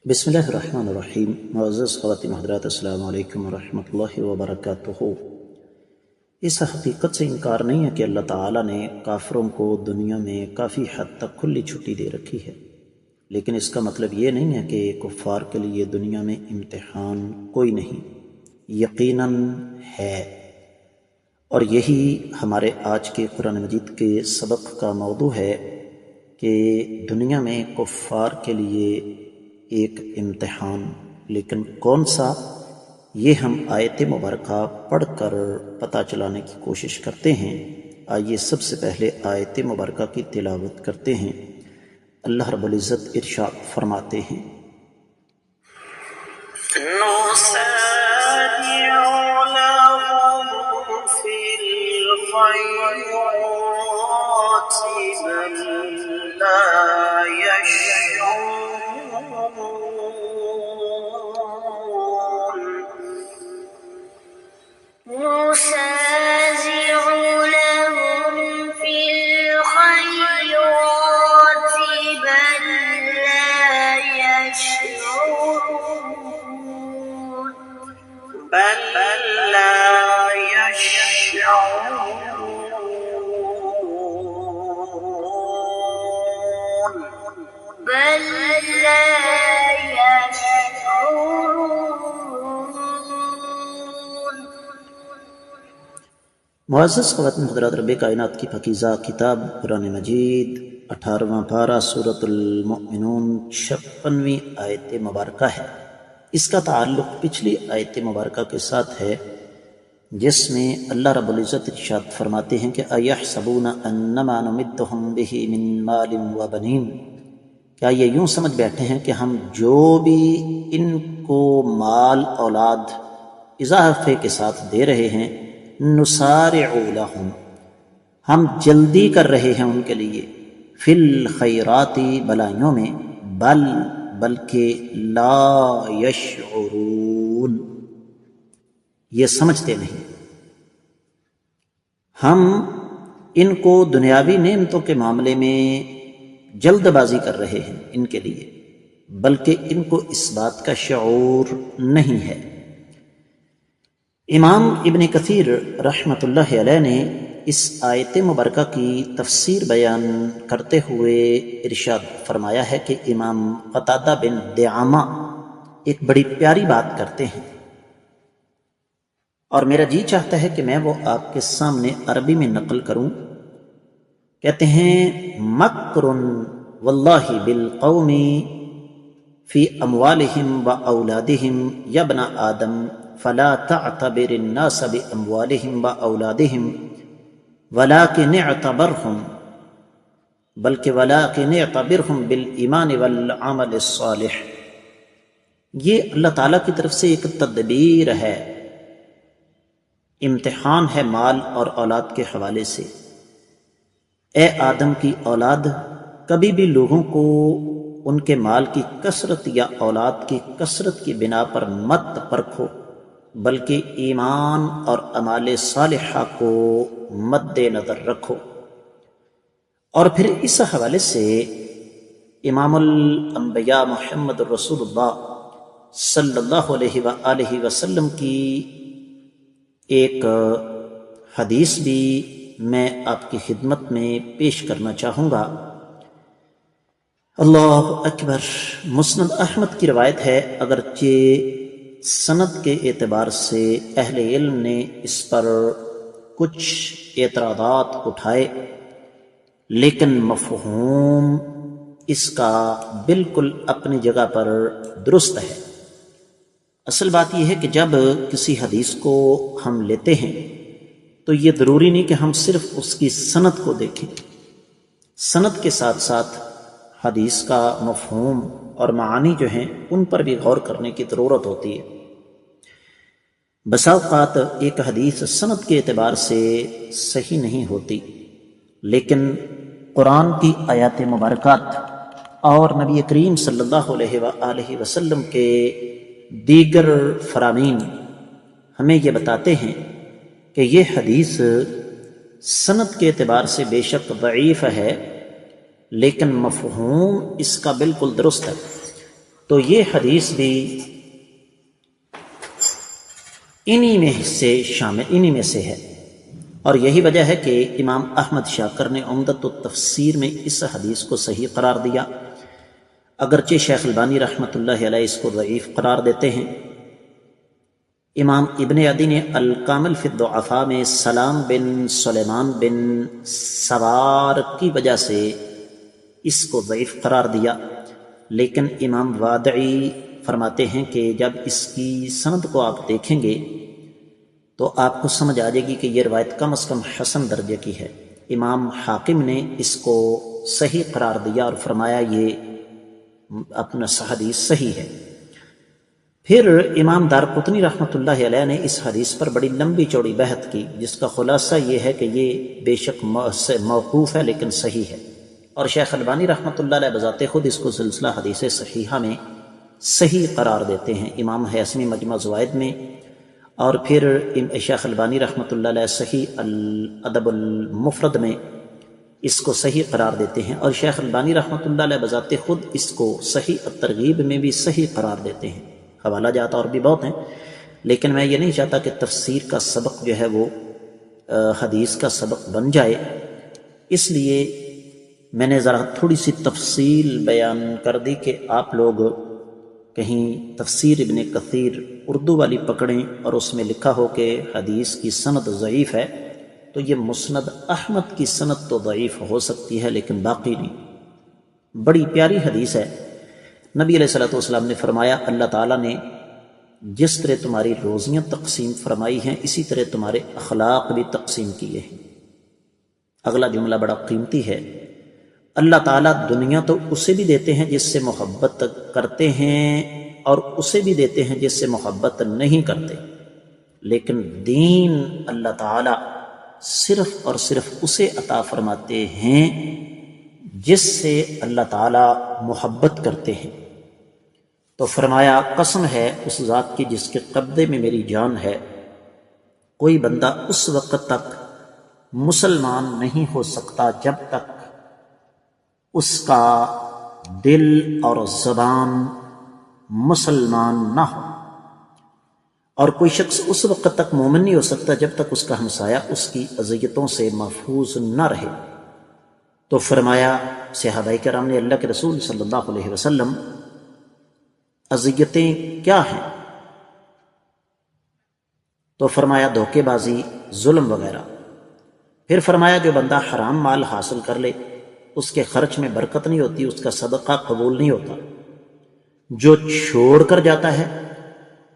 بسم اللہ الرحمن الرحیم۔ معزز خواتین حضرات، السلام علیکم ورحمۃ اللہ وبرکاتہ۔ اس حقیقت سے انکار نہیں ہے کہ اللہ تعالیٰ نے کافروں کو دنیا میں کافی حد تک کھلی چھٹی دے رکھی ہے، لیکن اس کا مطلب یہ نہیں ہے کہ کفار کے لیے دنیا میں امتحان کوئی نہیں، یقیناً ہے۔ اور یہی ہمارے آج کے قرآن مجید کے سبق کا موضوع ہے کہ دنیا میں کفار کے لیے ایک امتحان، لیکن کون سا، یہ ہم آیت مبارکہ پڑھ کر پتہ چلانے کی کوشش کرتے ہیں۔ آئیے سب سے پہلے آیت مبارکہ کی تلاوت کرتے ہیں۔ اللہ رب العزت ارشاد فرماتے ہیں، نسارع لهم في الخيرات بل لا يشعرون بل لا يشعرون بل لا يشعرون معزز خواتین حضرات، رب کائنات کی پاکیزہ کتاب قرآن مجید 18واں پارہ سورۃ المؤمنون 56ویں آیت مبارکہ ہے۔ اس کا تعلق پچھلی آیت مبارکہ کے ساتھ ہے، جس میں اللہ رب العزت ارشاد فرماتے ہیں کہ اَيَحْسَبُونَ أَنَّمَا نُمِدُّهُم بِهِ مِن مَالٍ وَبَنِينَ، کیا یہ یوں سمجھ بیٹھے ہیں کہ ہم جو بھی ان کو مال اولاد اضافے کے ساتھ دے رہے ہیں، نسارع لہم، ہم جلدی کر رہے ہیں ان کے لیے، فی الخیرات، بلائیوں میں، بلکہ لا یشعرون، یہ سمجھتے نہیں۔ ہم ان کو دنیاوی نعمتوں کے معاملے میں جلد بازی کر رہے ہیں ان کے لیے، بلکہ ان کو اس بات کا شعور نہیں ہے۔ امام ابن کثیر رحمۃ اللہ علیہ نے اس آیت مبارکہ کی تفسیر بیان کرتے ہوئے ارشاد فرمایا ہے کہ امام قتادہ بن دعامہ ایک بڑی پیاری بات کرتے ہیں، اور میرا جی چاہتا ہے کہ میں وہ آپ کے سامنے عربی میں نقل کروں۔ کہتے ہیں، مکر واللہ بالقوم فی اموالہم و اولادہم یا ابن آدم فلا تعتبر الناس باموالہم و اولادہم ولکن اعتبرہم بالایمان والعمل الصالح۔ یہ اللہ تعالیٰ کی طرف سے ایک تدبیر ہے، امتحان ہے مال اور اولاد کے حوالے سے۔ اے آدم کی اولاد، کبھی بھی لوگوں کو ان کے مال کی کثرت یا اولاد کی کثرت کی بنا پر مت پرکھو، بلکہ ایمان اور اعمال صالحہ کو مد نظر رکھو۔ اور پھر اس حوالے سے امام الانبیاء محمد رسول اللہ صلی اللہ علیہ وآلہ وسلم کی ایک حدیث بھی میں آپ کی خدمت میں پیش کرنا چاہوں گا۔ اللہ اکبر۔ مسند احمد کی روایت ہے، اگرچہ سند کے اعتبار سے اہل علم نے اس پر کچھ اعتراضات اٹھائے، لیکن مفہوم اس کا بالکل اپنی جگہ پر درست ہے۔ اصل بات یہ ہے کہ جب کسی حدیث کو ہم لیتے ہیں تو یہ ضروری نہیں کہ ہم صرف اس کی سند کو دیکھیں، سند کے ساتھ ساتھ حدیث کا مفہوم اور معانی جو ہیں ان پر بھی غور کرنے کی ضرورت ہوتی ہے۔ بسا اوقات ایک حدیث سند کے اعتبار سے صحیح نہیں ہوتی، لیکن قرآن کی آیات مبارکات اور نبی کریم صلی اللہ علیہ وآلہ وسلم کے دیگر فرامین ہمیں یہ بتاتے ہیں کہ یہ حدیث سند کے اعتبار سے بے شک ضعیف ہے، لیکن مفہوم اس کا بالکل درست ہے۔ تو یہ حدیث بھی انہی میں سے ہے، اور یہی وجہ ہے کہ امام احمد شاکر نے عمدۃ التفسیر میں اس حدیث کو صحیح قرار دیا، اگرچہ شیخ البانی رحمۃ اللہ علیہ اس کو ضعیف قرار دیتے ہیں۔ امام ابن عدی نے الکامل فی الضعفاء میں سلام بن سلیمان بن سوار کی وجہ سے اس کو ضعیف قرار دیا، لیکن امام وادعی فرماتے ہیں کہ جب اس کی سند کو آپ دیکھیں گے تو آپ کو سمجھ آ جائے گی کہ یہ روایت کم از کم حسن درجے کی ہے۔ امام حاکم نے اس کو صحیح قرار دیا اور فرمایا یہ اپنا حدیث صحیح ہے۔ پھر امام دارقطنی رحمۃ اللہ علیہ نے اس حدیث پر بڑی لمبی چوڑی بحث کی، جس کا خلاصہ یہ ہے کہ یہ بے شک موقوف ہے لیکن صحیح ہے، اور شیخ البانی رحمۃ اللہ علیہ بذات خود اس کو سلسلہ حدیث صحیحہ میں صحیح قرار دیتے ہیں، امام حیثمی مجمع الزوائد میں، اور پھر شیخ البانی رحمۃ اللہ علیہ صحیح الادب المفرد میں اس کو صحیح قرار دیتے ہیں، اور شیخ البانی رحمۃ اللہ علیہ بذات خود اس کو صحیح الترغیب میں بھی صحیح قرار دیتے ہیں۔ حوالہ جات اور بھی بہت ہیں، لیکن میں یہ نہیں چاہتا کہ تفسیر کا سبق جو ہے وہ حدیث کا سبق بن جائے، اس لیے میں نے ذرا تھوڑی سی تفصیل بیان کر دی کہ آپ لوگ کہیں تفسیر ابن کثیر اردو والی پکڑیں اور اس میں لکھا ہو کہ حدیث کی سند ضعیف ہے، تو یہ مسند احمد کی سند تو ضعیف ہو سکتی ہے لیکن باقی نہیں۔ بڑی پیاری حدیث ہے، نبی علیہ الصلوۃ والسلام نے فرمایا اللہ تعالیٰ نے جس طرح تمہاری روزیاں تقسیم فرمائی ہیں اسی طرح تمہارے اخلاق بھی تقسیم کیے ہیں۔ اگلا جملہ بڑا قیمتی ہے، اللہ تعالیٰ دنیا تو اسے بھی دیتے ہیں جس سے محبت کرتے ہیں اور اسے بھی دیتے ہیں جس سے محبت نہیں کرتے، لیکن دین اللہ تعالیٰ صرف اور صرف اسے عطا فرماتے ہیں جس سے اللہ تعالیٰ محبت کرتے ہیں۔ تو فرمایا قسم ہے اس ذات کی جس کے قبضے میں میری جان ہے، کوئی بندہ اس وقت تک مسلمان نہیں ہو سکتا جب تک اس کا دل اور زبان مسلمان نہ ہو، اور کوئی شخص اس وقت تک مومن نہیں ہو سکتا جب تک اس کا ہمسایہ اس کی اذیتوں سے محفوظ نہ رہے۔ تو فرمایا صحابہ کرام نے اللہ کے رسول صلی اللہ علیہ وسلم اذیتیں کیا ہیں؟ تو فرمایا دھوکے بازی، ظلم وغیرہ۔ پھر فرمایا جو بندہ حرام مال حاصل کر لے اس کے خرچ میں برکت نہیں ہوتی، اس کا صدقہ قبول نہیں ہوتا، جو چھوڑ کر جاتا ہے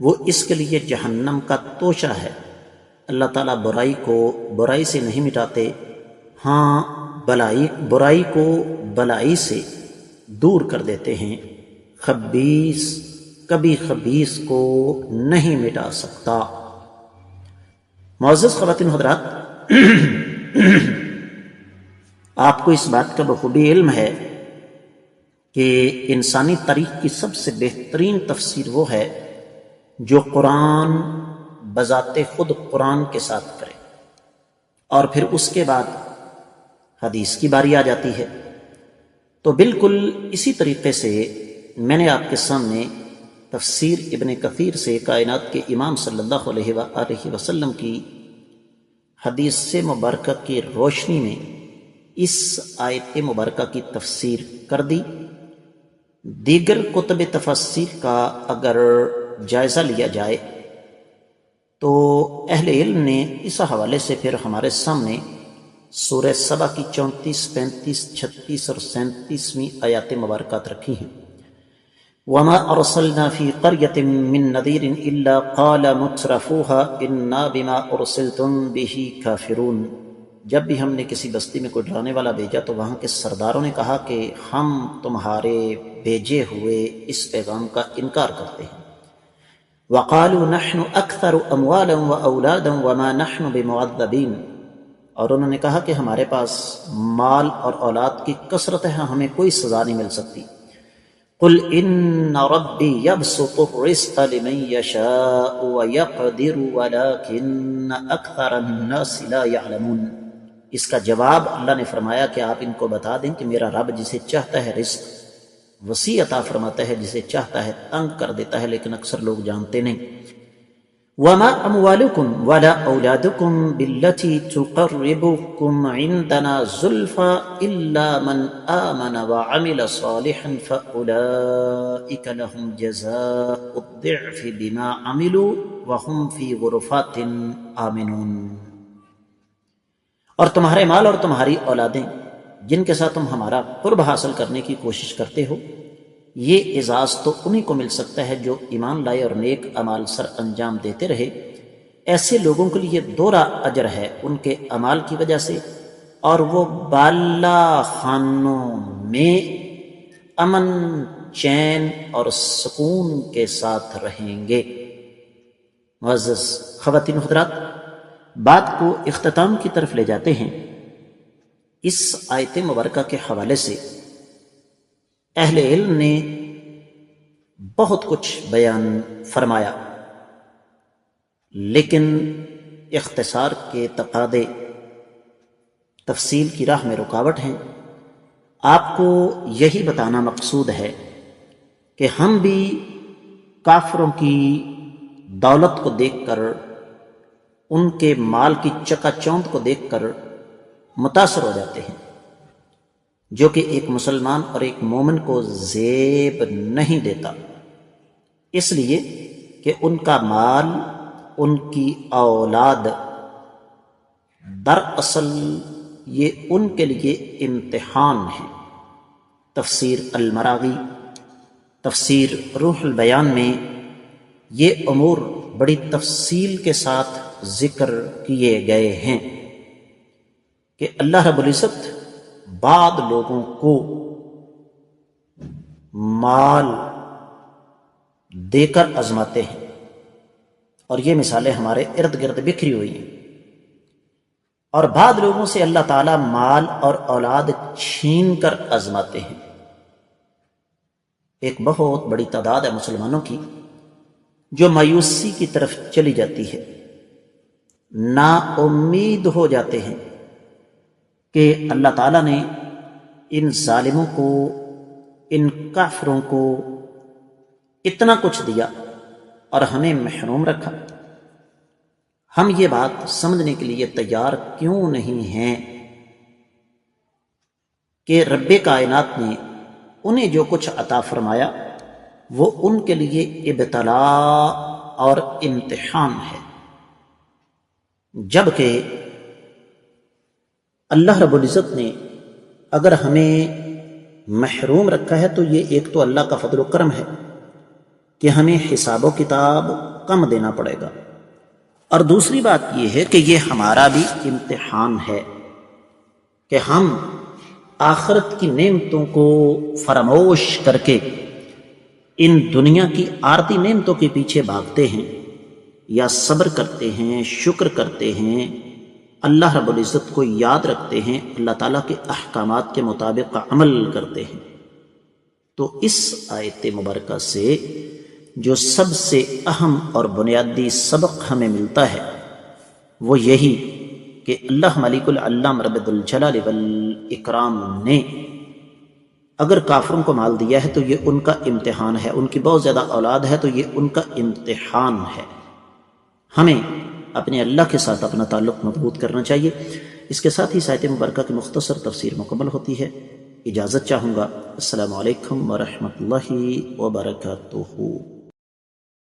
وہ اس کے لیے جہنم کا توشہ ہے۔ اللہ تعالیٰ برائی کو برائی سے نہیں مٹاتے، ہاں برائی کو بلائی سے دور کر دیتے ہیں، خبیث کبھی خبیث کو نہیں مٹا سکتا۔ معزز خواتین حضرات، آپ کو اس بات کا بخوبی علم ہے کہ انسانی تاریخ کی سب سے بہترین تفسیر وہ ہے جو قرآن بذات خود قرآن کے ساتھ کرے، اور پھر اس کے بعد حدیث کی باری آ جاتی ہے۔ تو بالکل اسی طریقے سے میں نے آپ کے سامنے تفسیر ابن کثیر سے کائنات کے امام صلی اللہ علیہ وآلہ وسلم کی حدیث سے مبارکہ کی روشنی میں اس آیت مبارکہ کی تفسیر کر دی۔ دیگر کتب تفسیر کا اگر جائزہ لیا جائے تو اہل علم نے اس حوالے سے پھر ہمارے سامنے سورہ سبا کی 34، 35، 36 اور 37ویں آیات مبارکات رکھی ہیں۔ وَمَا أَرْسَلْنَا فِي قَرْيَةٍ مِّن نَّذِيرٍ إِلَّا قَالَ مُتْرَفُوهَا إِنَّا بِمَا أُرْسِلْتُم بِهِ كَافِرُونَ۔ جب بھی ہم نے کسی بستی میں کوئی ڈرانے والا بھیجا تو وہاں کے سرداروں نے کہا کہ ہم تمہارے بھیجے ہوئے اس پیغام کا انکار کرتے ہیں۔ وَقَالُوا نَحْنُ أَكْثَرُ أَمْوَالًا وَأَوْلَادًا وَمَا نَحْنُ بِمُعَذَّبِينَ، اور انہوں نے کہا کہ ہمارے پاس مال اور اولاد کی کثرت ہے، ہمیں کوئی سزا نہیں مل سکتی۔ قُلْ إِنَّ رَبِّي يَبْسُطُ الرِّزْقَ لِمَن يَشَاءُ وَيَقْدِرُ وَلَكِنَّ أَكْثَرَ النَّاسِ لَا يَعْلَمُونَ۔ اس کا جواب اللہ نے فرمایا کہ آپ ان کو بتا دیں کہ میرا رب جسے چاہتا ہے رزق وسیع عطا فرماتا ہے، جسے چاہتا ہے تنگ کر دیتا ہے، لیکن اکثر لوگ جانتے نہیں۔ وما اموالکم ولا اولادکم بالتي تقربكم عندنا زلفى الا من آمن وعمل صالحا فاولئك لهم جزاء الضعف بما عملوا وهم في غرفات آمنون۔ اور تمہارے مال اور تمہاری اولادیں جن کے ساتھ تم ہمارا قرب حاصل کرنے کی کوشش کرتے ہو، یہ اعزاز تو انہی کو مل سکتا ہے جو ایمان لائے اور نیک اعمال سر انجام دیتے رہے۔ ایسے لوگوں کے لیے دوہرا اجر ہے ان کے اعمال کی وجہ سے، اور وہ بالا خانوں میں امن، چین اور سکون کے ساتھ رہیں گے۔ معزز خواتین و حضرات، بات کو اختتام کی طرف لے جاتے ہیں۔ اس آیت مبارکہ کے حوالے سے اہل علم نے بہت کچھ بیان فرمایا، لیکن اختصار کے تقاضے تفصیل کی راہ میں رکاوٹ ہیں۔ آپ کو یہی بتانا مقصود ہے کہ ہم بھی کافروں کی دولت کو دیکھ کر، ان کے مال کی چکا چوند کو دیکھ کر متاثر ہو جاتے ہیں، جو کہ ایک مسلمان اور ایک مومن کو زیب نہیں دیتا، اس لیے کہ ان کا مال، ان کی اولاد دراصل یہ ان کے لیے امتحان ہے۔ تفسیر المراغی، تفسیر روح البیان میں یہ امور بڑی تفصیل کے ساتھ ذکر کیے گئے ہیں کہ اللہ رب العزت بعض لوگوں کو مال دے کر آزماتے ہیں، اور یہ مثالیں ہمارے ارد گرد بکھری ہوئی ہیں، اور بعض لوگوں سے اللہ تعالیٰ مال اور اولاد چھین کر آزماتے ہیں۔ ایک بہت بڑی تعداد ہے مسلمانوں کی جو مایوسی کی طرف چلی جاتی ہے، نا امید ہو جاتے ہیں کہ اللہ تعالیٰ نے ان ظالموں کو، ان کافروں کو اتنا کچھ دیا اور ہمیں محروم رکھا۔ ہم یہ بات سمجھنے کے لیے تیار کیوں نہیں ہیں کہ رب کائنات نے انہیں جو کچھ عطا فرمایا وہ ان کے لیے ابتلاء اور امتحان ہے، جبکہ اللہ رب العزت نے اگر ہمیں محروم رکھا ہے تو یہ ایک تو اللہ کا فضل و کرم ہے کہ ہمیں حساب و کتاب کم دینا پڑے گا، اور دوسری بات یہ ہے کہ یہ ہمارا بھی امتحان ہے کہ ہم آخرت کی نعمتوں کو فراموش کر کے ان دنیا کی عارضی نعمتوں کے پیچھے بھاگتے ہیں، یا صبر کرتے ہیں، شکر کرتے ہیں، اللہ رب العزت کو یاد رکھتے ہیں، اللہ تعالیٰ کے احکامات کے مطابق عمل کرتے ہیں۔ تو اس آیت مبارکہ سے جو سب سے اہم اور بنیادی سبق ہمیں ملتا ہے وہ یہی کہ اللہ ملک العلام رب الجلال والاکرام نے اگر کافروں کو مال دیا ہے تو یہ ان کا امتحان ہے، ان کی بہت زیادہ اولاد ہے تو یہ ان کا امتحان ہے۔ ہمیں اپنے اللہ کے ساتھ اپنا تعلق مضبوط کرنا چاہیے۔ اس کے ساتھ ہی آیت مبارکہ کی مختصر تفسیر مکمل ہوتی ہے۔ اجازت چاہوں گا۔ السلام علیکم ورحمۃ اللہ وبرکاتہ۔